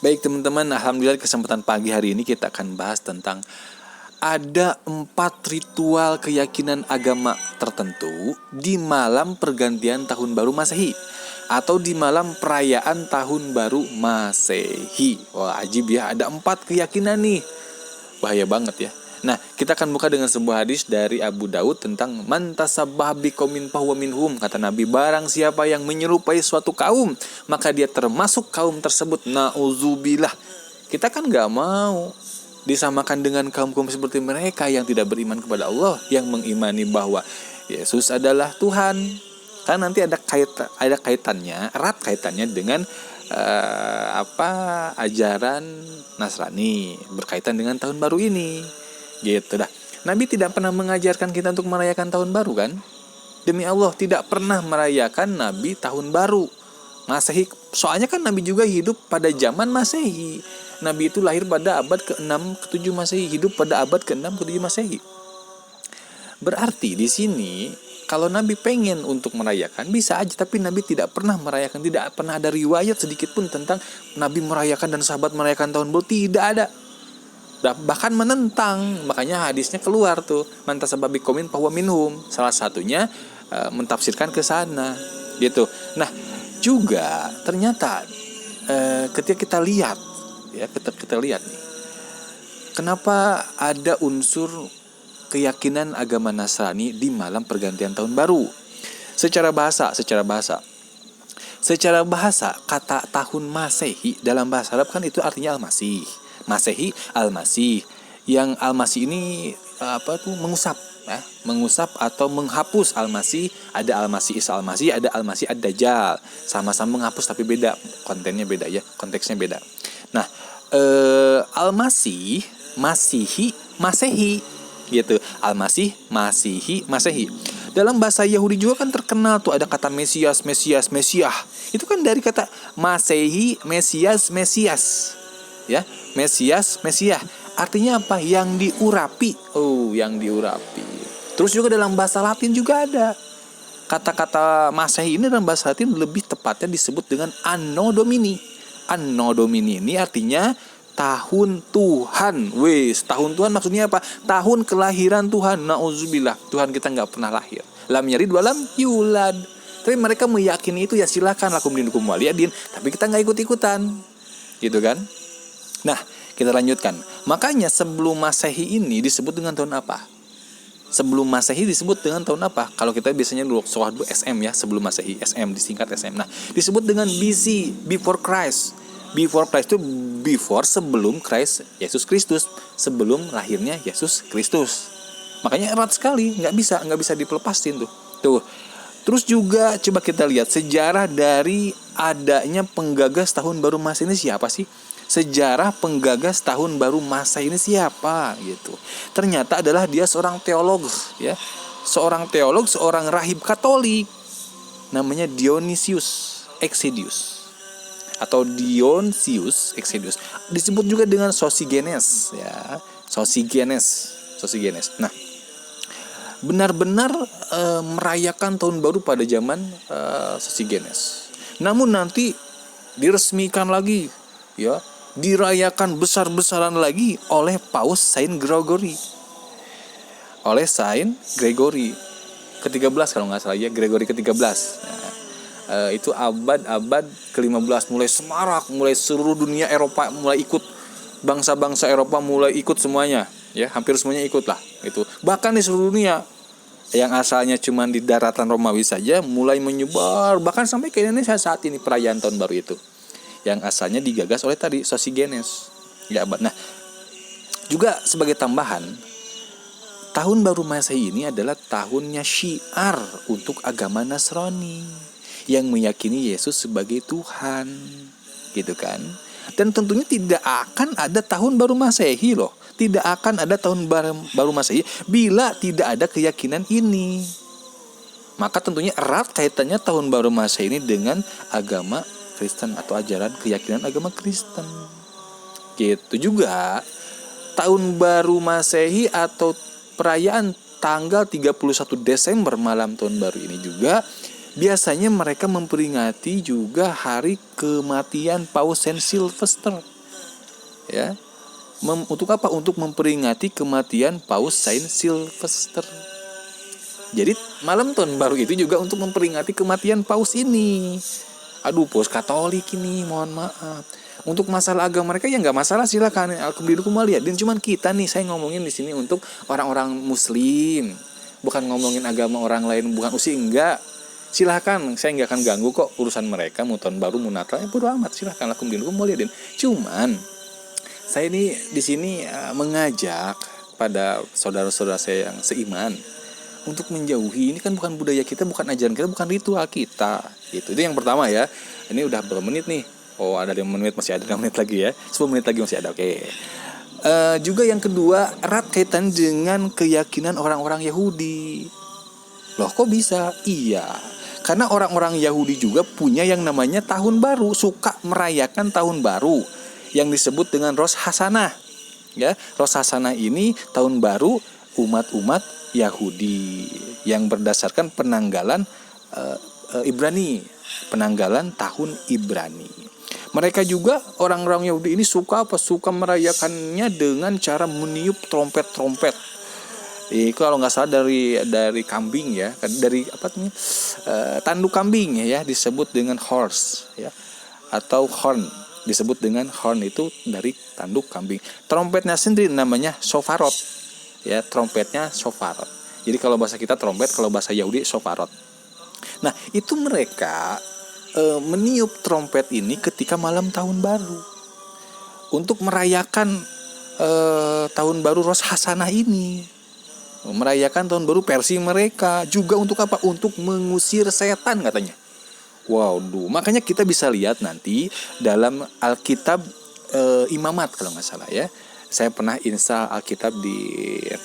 Baik teman-teman, alhamdulillah kesempatan pagi hari ini kita akan bahas tentang ada 4 ritual keyakinan agama tertentu di malam pergantian tahun baru Masehi atau di malam perayaan tahun baru Masehi. Wah, ajib ya, ada 4 keyakinan nih. Bahaya banget ya. Nah, kita akan buka dengan sebuah hadis dari Abu Daud tentang man tasabbah biqaumin fahuwa minhum. Kata Nabi, barang siapa yang menyerupai suatu kaum, maka dia termasuk kaum tersebut. Nauzubillah. Kita kan gak mau disamakan dengan kaum-kaum seperti mereka yang tidak beriman kepada Allah, yang mengimani bahwa Yesus adalah Tuhan. Kan nanti ada kaitannya, erat kaitannya dengan ajaran Nasrani berkaitan dengan tahun baru ini. Gitu dah. Nabi tidak pernah mengajarkan kita untuk merayakan tahun baru kan? Demi Allah tidak pernah merayakan Nabi tahun baru Masehi. Soalnya kan Nabi juga hidup pada zaman Masehi. Nabi itu lahir pada abad ke-6 ke-7 Masehi, hidup pada abad ke-6 ke-7 Masehi. Berarti di sini kalau Nabi pengen untuk merayakan bisa aja, tapi Nabi tidak pernah merayakan, tidak pernah ada riwayat sedikit pun tentang Nabi merayakan dan sahabat merayakan tahun baru, tidak ada. Bahkan menentang, makanya hadisnya keluar tuh, man tasabbah biqaumin fahuwa minhum. Salah satunya mentafsirkan ke sana gitu. Nah, juga ternyata ketika kita lihat nih, kenapa ada unsur keyakinan agama Nasrani di malam pergantian tahun baru? Secara bahasa kata tahun Masehi dalam bahasa Arab kan itu artinya Al-Masih. Masehi, Al-Masih. Yang Al-Masih ini mengusap ya, mengusap atau menghapus Al-Masih. Ada Al-Masih Isa Al-Masih, ada Al-Masih Ad-Dajjal. Sama-sama menghapus tapi beda, kontennya beda ya, konteksnya beda. Nah, Al-Masih, Masihi, Masehi gitu. Al-Masih, Masihi, Masehi. Dalam bahasa Yahudi juga kan terkenal tuh ada kata Mesias. Itu kan dari kata Masehi, Mesias. Ya, Mesias. Artinya apa? Yang diurapi. Oh, yang diurapi. Terus juga dalam bahasa Latin juga ada. Kata-kata Masehi ini dalam bahasa Latin lebih tepatnya disebut dengan Anno Domini. Anno Domini ini artinya tahun Tuhan. Tahun Tuhan maksudnya apa? Tahun kelahiran Tuhan. Nauzubillah. Tuhan kita gak pernah lahir. Lam yalid walam yulad. Tapi mereka meyakini itu, ya silakan lakum dinukum waliyadin. Tapi kita gak ikut-ikutan. Gitu kan? Nah, kita lanjutkan. Makanya sebelum Masehi ini disebut dengan tahun apa? Sebelum Masehi disebut dengan tahun apa? Kalau kita biasanya dulu SM ya, sebelum Masehi, SM disingkat SM. Nah, disebut dengan BC, before Christ. Before Christ itu before, sebelum Christ, Yesus Kristus, sebelum lahirnya Yesus Kristus. Makanya erat sekali, nggak bisa dilepasin tuh. Terus juga coba kita lihat sejarah dari adanya penggagas tahun baru Masehi ini siapa sih? Sejarah penggagas tahun baru Masehi ini siapa gitu. Ternyata adalah dia seorang teolog ya. Seorang rahib Katolik namanya Dionysius Exiguus atau Dionysius Exiguus. Disebut juga dengan Sosigenes ya. Sosigenes. Nah, benar-benar merayakan tahun baru pada zaman Sosigenes. Namun nanti diresmikan lagi ya, dirayakan besar-besaran lagi oleh Paus Saint Gregory. Ke-13 kalau nggak salah ya, Gregory ke-13. Nah, itu abad ke-15 mulai semarak, mulai seluruh dunia Eropa mulai ikut, bangsa-bangsa Eropa mulai ikut semuanya, ya hampir semuanya ikut lah itu. Bahkan di seluruh dunia yang asalnya cuma di daratan Romawi saja mulai menyebar bahkan sampai ke Indonesia saat ini perayaan tahun baru itu. Yang asalnya digagas oleh tadi Sosigenes. Ya, nah, juga sebagai tambahan, tahun baru Masehi ini adalah tahunnya syiar untuk agama Nasrani yang meyakini Yesus sebagai Tuhan, gitu kan? Dan tentunya tidak akan ada tahun baru Masehi loh. Tidak akan ada tahun baru Masehi bila tidak ada keyakinan ini. Maka tentunya erat kaitannya tahun baru Masehi ini dengan agama Kristen atau ajaran keyakinan agama Kristen. Gitu juga tahun baru Masehi atau perayaan tanggal 31 Desember malam tahun baru ini juga biasanya mereka memperingati juga hari kematian Paus Saint Sylvester. Ya. Untuk apa? Untuk memperingati kematian Paus Saint Sylvester. Jadi malam tahun baru itu juga untuk memperingati kematian Paus ini. Aduh, Paus Katolik ini, mohon maaf. Untuk masalah agama mereka ya nggak masalah, silakan. Alhamdulillah lihat. Dan cuman kita nih, saya ngomongin di sini untuk orang-orang Muslim, bukan ngomongin agama orang lain, bukan enggak. Silahkan, saya nggak akan ganggu kok urusan mereka. Mau tahun baru, mau Natal, bodo amat. Silahkan, alhamdulillah lihat. Cuman saya ini di sini mengajak pada saudara-saudara saya yang seiman untuk menjauhi. Ini kan bukan budaya kita, bukan ajaran kita, bukan ritual kita. Itu yang pertama ya. Ini udah berapa menit nih? Oh, ada 5 menit, masih ada 5 menit lagi ya. 10 menit lagi masih ada. Oke. Juga yang kedua, erat kaitan dengan keyakinan orang-orang Yahudi. Loh, kok bisa? Iya. Karena orang-orang Yahudi juga punya yang namanya tahun baru, suka merayakan tahun baru yang disebut dengan Rosh Hashanah. Ya, Rosh Hashanah ini tahun baru umat-umat Yahudi yang berdasarkan penanggalan Ibrani, penanggalan tahun Ibrani. Mereka juga orang-orang Yahudi ini suka merayakannya dengan cara meniup trompet-trompet. Kalau nggak salah dari kambing ya, dari tanduk kambing ya, disebut dengan horse ya, atau horn. Disebut dengan horn itu dari tanduk kambing. Trompetnya sendiri namanya shofarot. Ya, trompetnya shofarot. Jadi kalau bahasa kita trompet, kalau bahasa Yahudi shofarot. Nah, itu mereka meniup trompet ini ketika malam tahun baru untuk merayakan tahun baru Rosh Hashanah ini. Merayakan tahun baru versi mereka. Juga untuk apa? Untuk mengusir setan katanya. Wow, makanya kita bisa lihat nanti dalam Alkitab Imamat kalau nggak salah ya. Saya pernah install Alkitab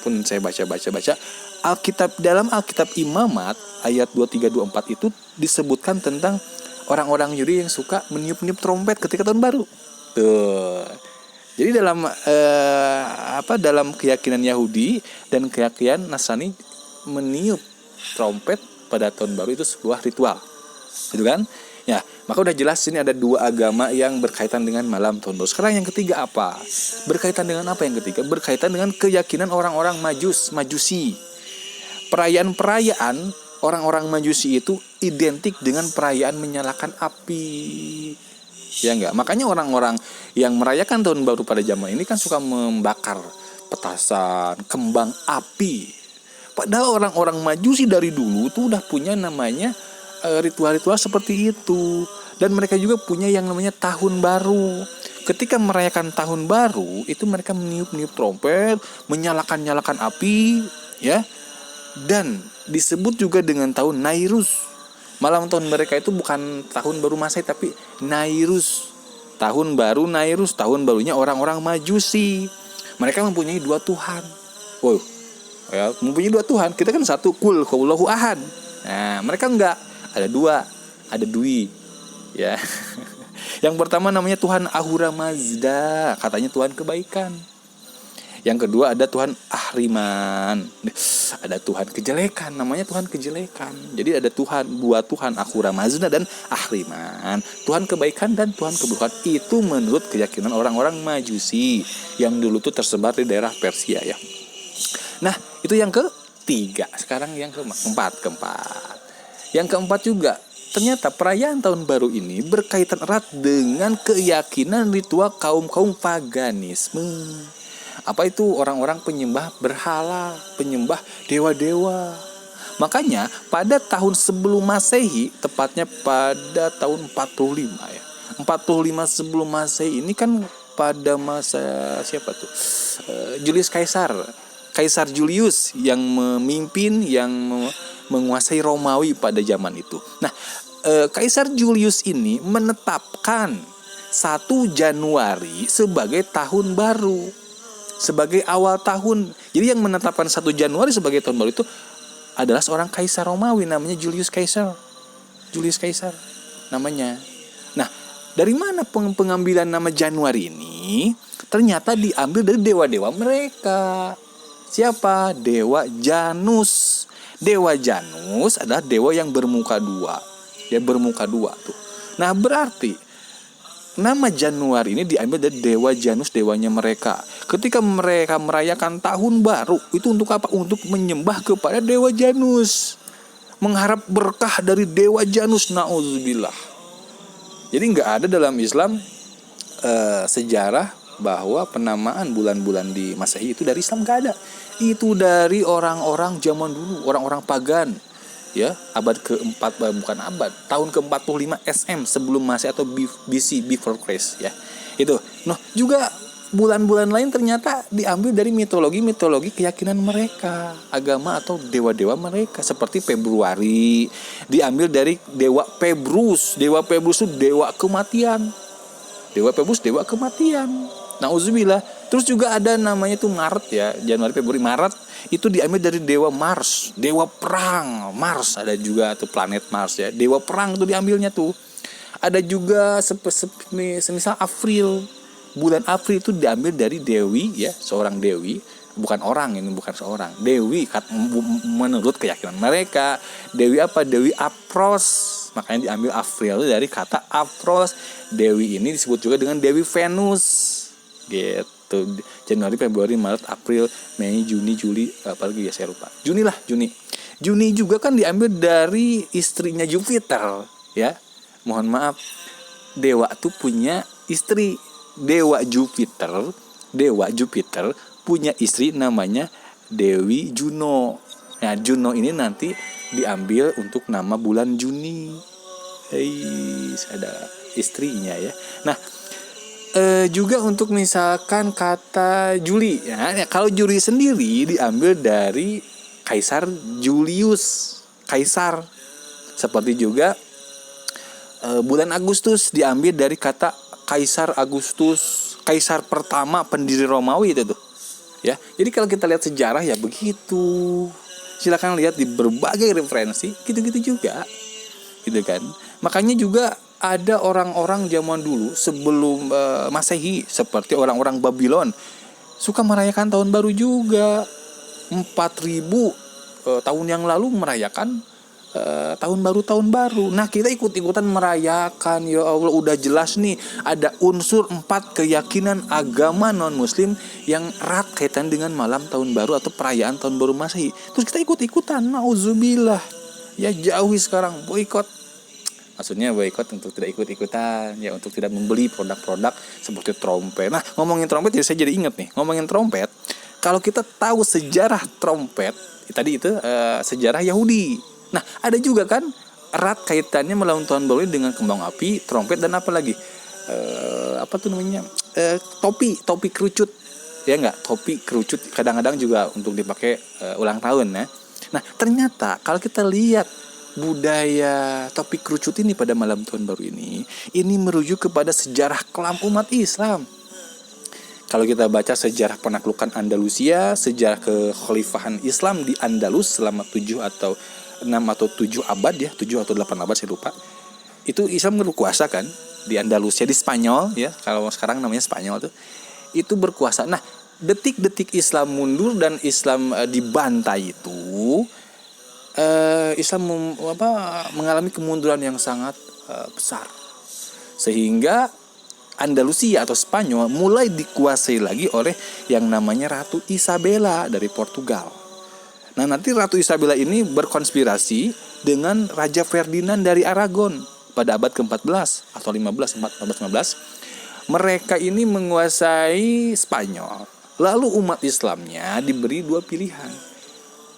pun saya baca. Dalam Alkitab Imamat ayat 23-24 itu disebutkan tentang orang-orang Yahudi yang suka meniup-niup trompet ketika tahun baru. Tuh. Jadi dalam keyakinan Yahudi dan keyakinan Nasrani, meniup trompet pada tahun baru itu sebuah ritual. Gitu kan? Ya, maka udah jelas ini ada 2 agama yang berkaitan dengan malam tahun baru. Sekarang yang ketiga apa? Berkaitan dengan apa yang ketiga? Berkaitan dengan keyakinan orang-orang Majusi. Perayaan-perayaan orang-orang Majusi itu identik dengan perayaan menyalakan api. Ya enggak? Makanya orang-orang yang merayakan tahun baru pada zaman ini kan suka membakar petasan, kembang api. Padahal orang-orang Majusi dari dulu tuh udah punya namanya ritual-ritual seperti itu. Dan mereka juga punya yang namanya tahun baru. Ketika merayakan tahun baru itu mereka meniup-niup trompet, menyalakan api ya. Dan disebut juga dengan tahun Nairus. Malam tahun mereka itu bukan tahun baru Masehi tapi Nairus. Tahun baru Nairus, tahun barunya orang-orang Majusi. Mereka mempunyai 2 Tuhan. Wow. Ya, mempunyai 2 Tuhan. Kita kan satu, Qul huwallahu ahad. Nah, mereka enggak. Ada 2, ada Dwi, ya. Yang pertama namanya Tuhan Ahura Mazda, katanya Tuhan kebaikan. Yang kedua ada Tuhan Ahriman, ada Tuhan kejelekan, namanya Tuhan kejelekan. Jadi ada 2 Tuhan, Ahura Mazda dan Ahriman, Tuhan kebaikan dan Tuhan keburukan. Itu menurut keyakinan orang-orang Majusi yang dulu tuh tersebar di daerah Persia ya. Nah, itu yang ketiga. Sekarang yang keempat. Yang keempat juga, ternyata perayaan tahun baru ini berkaitan erat dengan keyakinan ritual kaum-kaum paganisme. Apa itu? Orang-orang penyembah berhala, penyembah dewa-dewa. Makanya pada tahun sebelum Masehi, tepatnya pada tahun 45 ya. 45 sebelum Masehi ini kan pada masa siapa tuh? Julius Kaisar. Kaisar Julius yang memimpin, yang menguasai Romawi pada zaman itu. Nah, Kaisar Julius ini menetapkan 1 Januari sebagai tahun baru, sebagai awal tahun. Jadi yang menetapkan 1 Januari sebagai tahun baru itu adalah seorang kaisar Romawi namanya Julius Caesar. Julius Caesar namanya. Nah, dari mana pengambilan nama Januari ini? Ternyata diambil dari dewa-dewa mereka. Siapa? Dewa Janus. Dewa Janus adalah dewa yang bermuka dua. Ya, bermuka dua tuh. Nah, berarti nama Januari ini diambil dari dewa Janus, dewanya mereka. Ketika mereka merayakan tahun baru, itu untuk apa? Untuk menyembah kepada dewa Janus, mengharap berkah dari dewa Janus. Nauzubillah. Jadi nggak ada dalam Islam sejarah bahwa penamaan bulan-bulan di Masehi itu dari Islam, nggak ada. Itu dari orang-orang zaman dulu, orang-orang pagan. Ya, abad keempat, bukan abad, tahun ke-45 SM sebelum Masehi atau BC, before Christ ya. Itu. Nah, juga bulan-bulan lain ternyata diambil dari mitologi keyakinan mereka, agama atau dewa-dewa mereka. Seperti Februari diambil dari dewa Pebrus. Dewa Pebrus itu dewa kematian. Dewa Pebrus dewa kematian. Nauzubillah. Terus juga ada namanya tuh Maret ya, Januari, Februari, Maret itu diambil dari dewa Mars, dewa perang. Mars ada juga tuh, planet Mars ya, dewa perang itu diambilnya tuh. Ada juga semisal April, bulan April itu diambil dari dewi ya, seorang dewi, bukan orang, ini bukan seorang dewi menurut keyakinan mereka. Dewi apa? Dewi Apros, makanya diambil April dari kata Apros. Dewi ini disebut juga dengan Dewi Venus gitu. Januari, Februari, Maret, April, Mei, Juni, Juli, apalagi ya saya lupa. Juni juga kan diambil dari istrinya Jupiter ya. Mohon maaf, dewa tuh punya istri. Dewa Jupiter punya istri namanya Dewi Juno. Nah, Juno ini nanti diambil untuk nama bulan Juni. Ada istrinya ya. Nah, juga untuk misalkan kata Juli ya, kalau Juli sendiri diambil dari Kaisar Julius, kaisar. Seperti juga bulan Agustus diambil dari kata Kaisar Agustus, kaisar pertama pendiri Romawi itu tuh. Ya. Jadi kalau kita lihat sejarah ya begitu. Silakan lihat di berbagai referensi, gitu-gitu juga. Gitu kan. Makanya juga ada orang-orang zaman dulu sebelum Masehi, seperti orang-orang Babylon, suka merayakan tahun baru juga. 4000 tahun yang lalu merayakan tahun baru. Nah, kita ikut-ikutan merayakan. Ya Allah, udah jelas nih ada unsur 4 keyakinan agama non-muslim yang erat kaitan dengan malam tahun baru atau perayaan tahun baru Masehi. Terus kita ikut-ikutan. Nauzubillah. Ya, jauhi sekarang, boikot. Maksudnya boikot untuk tidak ikut-ikutan, ya, untuk tidak membeli produk-produk seperti trompet. Nah, ngomongin trompet, jadi saya jadi ingat nih, ngomongin trompet. Kalau kita tahu sejarah trompet, tadi itu sejarah Yahudi. Nah, ada juga kan erat kaitannya melawan tahun baru dengan kembang api, trompet, dan apa lagi? Topi kerucut. Ya enggak? Topi kerucut kadang-kadang juga untuk dipakai ulang tahun ya. Nah, ternyata kalau kita lihat budaya topi kerucut ini pada malam tahun baru ini merujuk kepada sejarah kelam umat Islam. Kalau kita baca sejarah penaklukan Andalusia, sejarah kekhalifahan Islam di Andalus selama 7 atau 6 atau 7 abad ya, 7 atau 8 abad saya lupa. Itu Islam berkuasa kan di Andalusia, di Spanyol ya, kalau sekarang namanya Spanyol tuh. Itu berkuasa. Nah, detik-detik Islam mundur dan Islam dibantai itu, Islam mengalami kemunduran yang sangat besar, sehingga Andalusia atau Spanyol mulai dikuasai lagi oleh yang namanya Ratu Isabella dari Portugal. Nah, nanti Ratu Isabella ini berkonspirasi dengan Raja Ferdinand dari Aragon pada abad ke-14 atau 14, mereka ini menguasai Spanyol. Lalu umat Islamnya diberi 2 pilihan.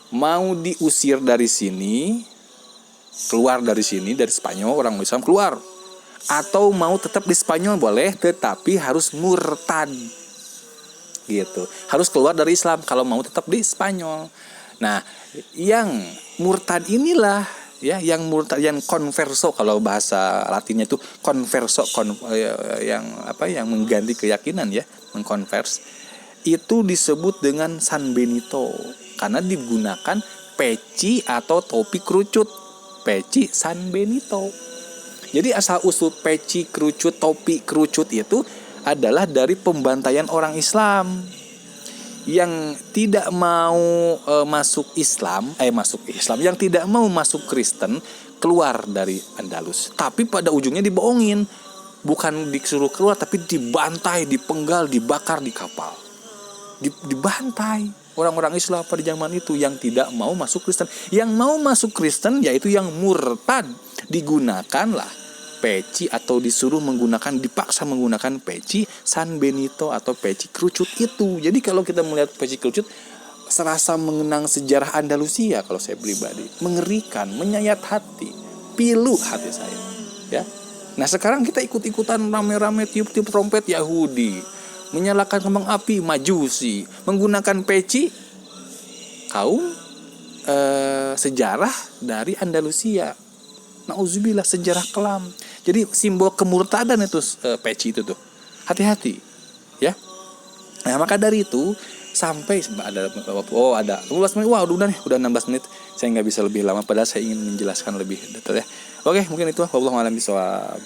Mau diusir dari sini, keluar dari sini, dari Spanyol, orang Islam keluar, atau mau tetap di Spanyol boleh, tetapi harus murtad gitu, harus keluar dari Islam kalau mau tetap di Spanyol. Nah, yang murtad inilah ya, yang murtad, yang converso, kalau bahasa Latinnya itu converso, yang mengganti keyakinan ya, mengkonvers, itu disebut dengan San Benito. Karena digunakan peci atau topi kerucut, peci San Benito. Jadi asal usul peci kerucut, topi kerucut itu adalah dari pembantaian orang Islam yang tidak mau masuk Islam, yang tidak mau masuk Kristen keluar dari Andalus. Tapi pada ujungnya dibohongin, bukan disuruh keluar, tapi dibantai, dipenggal, dibakar di kapal, dibantai orang-orang Islam pada zaman itu yang tidak mau masuk Kristen. Yang mau masuk Kristen yaitu yang murtad, digunakanlah peci atau dipaksa menggunakan peci San Benito atau peci kerucut itu. Jadi kalau kita melihat peci kerucut, serasa mengenang sejarah Andalusia kalau saya pribadi. Mengerikan, menyayat hati, pilu hati saya. Ya. Nah sekarang kita ikut-ikutan rame-rame tiup-tiup trompet Yahudi, menyalakan kembang api Majusi, menggunakan peci kaum sejarah dari Andalusia. Nauzubillah, sejarah kelam. Jadi simbol kemurtadan itu peci itu tuh. Hati-hati, ya. Nah, maka dari itu sampai ada waktu ada 15 menit. Wah, udah 16 menit. Saya nggak bisa lebih lama padahal saya ingin menjelaskan lebih detail ya. Oke, mungkin itu. Wallahu a'lam bishawab.